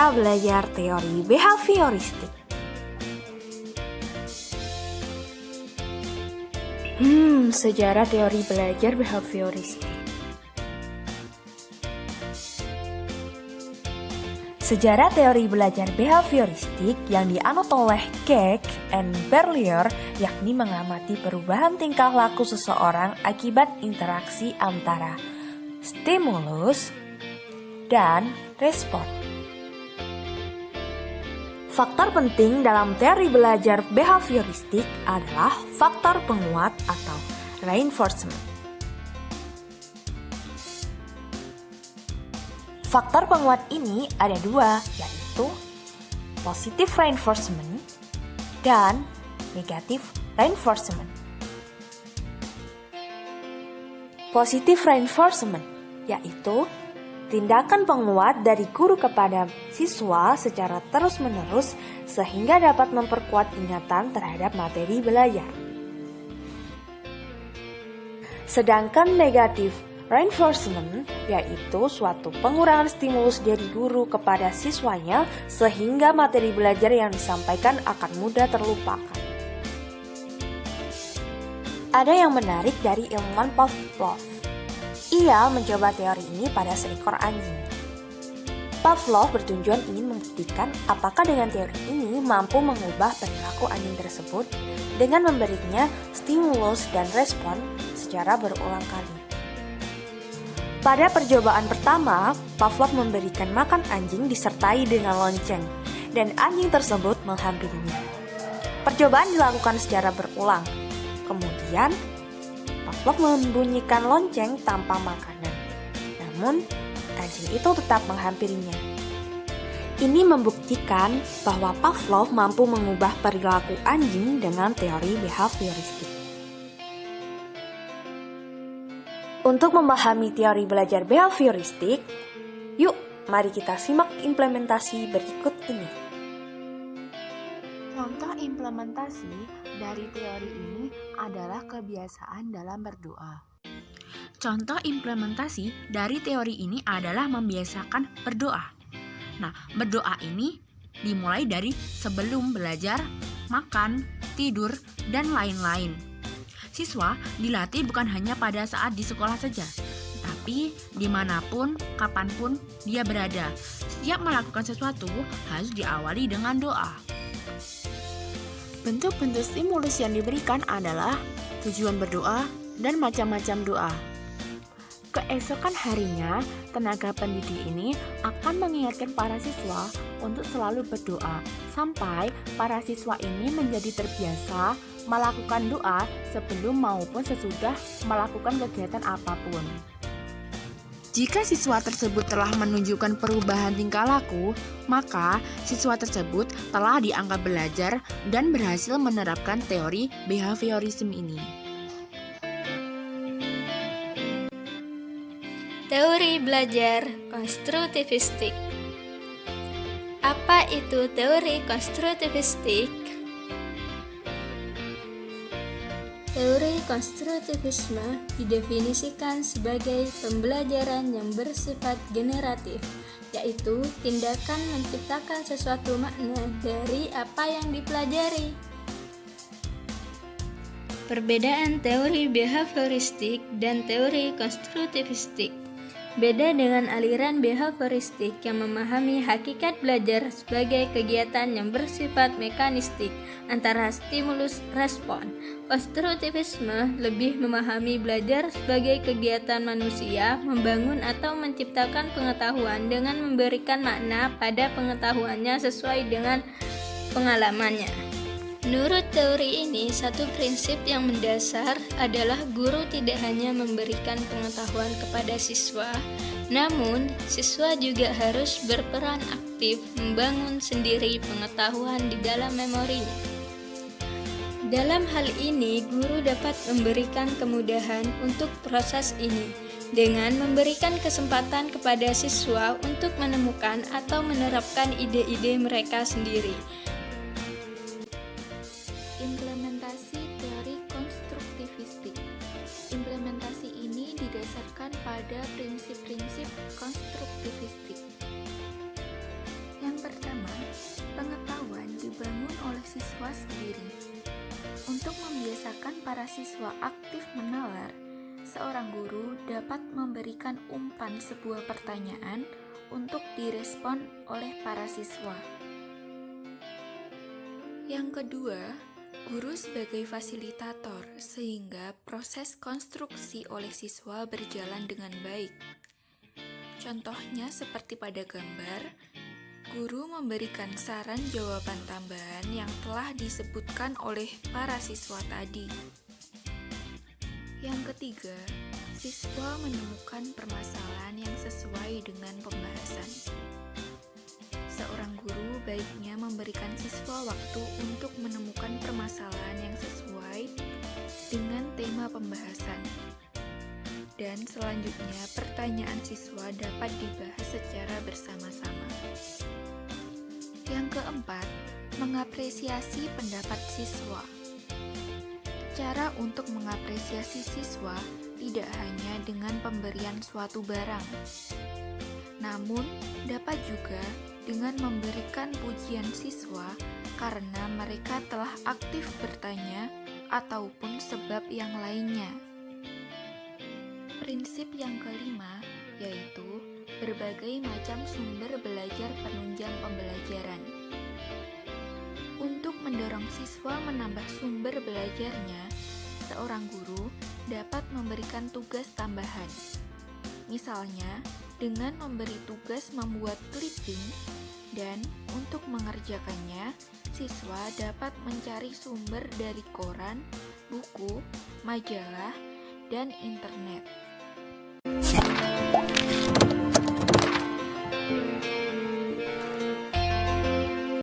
kita belajar teori behavioristik. Sejarah teori belajar behavioristik. Sejarah teori belajar behavioristik yang dianut oleh Keck and Berlier yakni mengamati perubahan tingkah laku seseorang akibat interaksi antara stimulus dan respon. Faktor penting dalam teori belajar behavioristik adalah faktor penguat atau reinforcement. Faktor penguat ini ada dua, yaitu positive reinforcement dan negative reinforcement. Positive reinforcement yaitu tindakan penguat dari guru kepada siswa secara terus-menerus sehingga dapat memperkuat ingatan terhadap materi belajar. Sedangkan negative reinforcement yaitu suatu pengurangan stimulus dari guru kepada siswanya sehingga materi belajar yang disampaikan akan mudah terlupakan. Ada yang menarik dari ilmuwan Pavlov. Ia mencoba teori ini pada seekor anjing. Pavlov bertujuan ingin membuktikan apakah dengan teori ini mampu mengubah perilaku anjing tersebut dengan memberinya stimulus dan respon secara berulang kali. Pada percobaan pertama, Pavlov memberikan makan anjing disertai dengan lonceng, dan anjing tersebut menghampirinya. Percobaan dilakukan secara berulang. Kemudian, Pavlov membunyikan lonceng tanpa makanan. Namun, anjing itu tetap menghampirinya. Ini membuktikan bahwa Pavlov mampu mengubah perilaku anjing dengan teori behavioristik. Untuk memahami teori belajar behavioristik, yuk mari kita simak implementasi berikut ini. Contoh implementasi dari teori ini adalah kebiasaan dalam berdoa. Contoh implementasi dari teori ini adalah membiasakan berdoa. Nah, berdoa ini dimulai dari sebelum belajar, makan, tidur, dan lain-lain. Siswa dilatih bukan hanya pada saat di sekolah saja, tapi dimanapun, kapanpun dia berada. Setiap melakukan sesuatu harus diawali dengan doa. Bentuk-bentuk stimulus yang diberikan adalah tujuan berdoa dan macam-macam doa. Keesokan harinya, tenaga pendidik ini akan mengingatkan para siswa untuk selalu berdoa sampai para siswa ini menjadi terbiasa melakukan doa sebelum maupun sesudah melakukan kegiatan apapun. Jika siswa tersebut telah menunjukkan perubahan tingkah laku, maka siswa tersebut telah dianggap belajar dan berhasil menerapkan teori behaviorism ini. Teori belajar konstruktivistik. Apa itu teori konstruktivistik? Teori konstruktivisme didefinisikan sebagai pembelajaran yang bersifat generatif, yaitu tindakan menciptakan sesuatu makna dari apa yang dipelajari. Perbedaan teori behavioristik dan teori konstruktivistik. Beda dengan aliran behavioristik yang memahami hakikat belajar sebagai kegiatan yang bersifat mekanistik antara stimulus respon. Konstruktivisme lebih memahami belajar sebagai kegiatan manusia membangun atau menciptakan pengetahuan dengan memberikan makna pada pengetahuannya sesuai dengan pengalamannya. Menurut teori ini, satu prinsip yang mendasar adalah guru tidak hanya memberikan pengetahuan kepada siswa, namun siswa juga harus berperan aktif membangun sendiri pengetahuan di dalam memorinya. Dalam hal ini, guru dapat memberikan kemudahan untuk proses ini dengan memberikan kesempatan kepada siswa untuk menemukan atau menerapkan ide-ide mereka sendiri. Implementasi teori konstruktivistik. Implementasi ini didasarkan pada prinsip-prinsip konstruktivistik. Yang mawas diri. Untuk membiasakan para siswa aktif menalar, seorang guru dapat memberikan umpan sebuah pertanyaan untuk direspon oleh para siswa. Yang kedua, guru sebagai fasilitator sehingga proses konstruksi oleh siswa berjalan dengan baik. Contohnya seperti pada gambar, guru memberikan saran jawaban tambahan yang telah disebutkan oleh para siswa tadi. Yang ketiga, siswa menemukan permasalahan yang sesuai dengan pembahasan. Seorang guru baiknya memberikan siswa waktu untuk menemukan permasalahan yang sesuai dengan tema pembahasan. Dan selanjutnya, pertanyaan siswa dapat dibahas secara bersama-sama. Yang keempat, mengapresiasi pendapat siswa. Cara untuk mengapresiasi siswa tidak hanya dengan pemberian suatu barang, namun dapat juga dengan memberikan pujian siswa karena mereka telah aktif bertanya ataupun sebab yang lainnya. Prinsip yang kelima yaitu berbagai macam sumber belajar penunjang pembelajaran. Untuk mendorong siswa menambah sumber belajarnya, seorang guru dapat memberikan tugas tambahan. Misalnya, dengan memberi tugas membuat clipping dan untuk mengerjakannya, siswa dapat mencari sumber dari koran, buku, majalah, dan internet.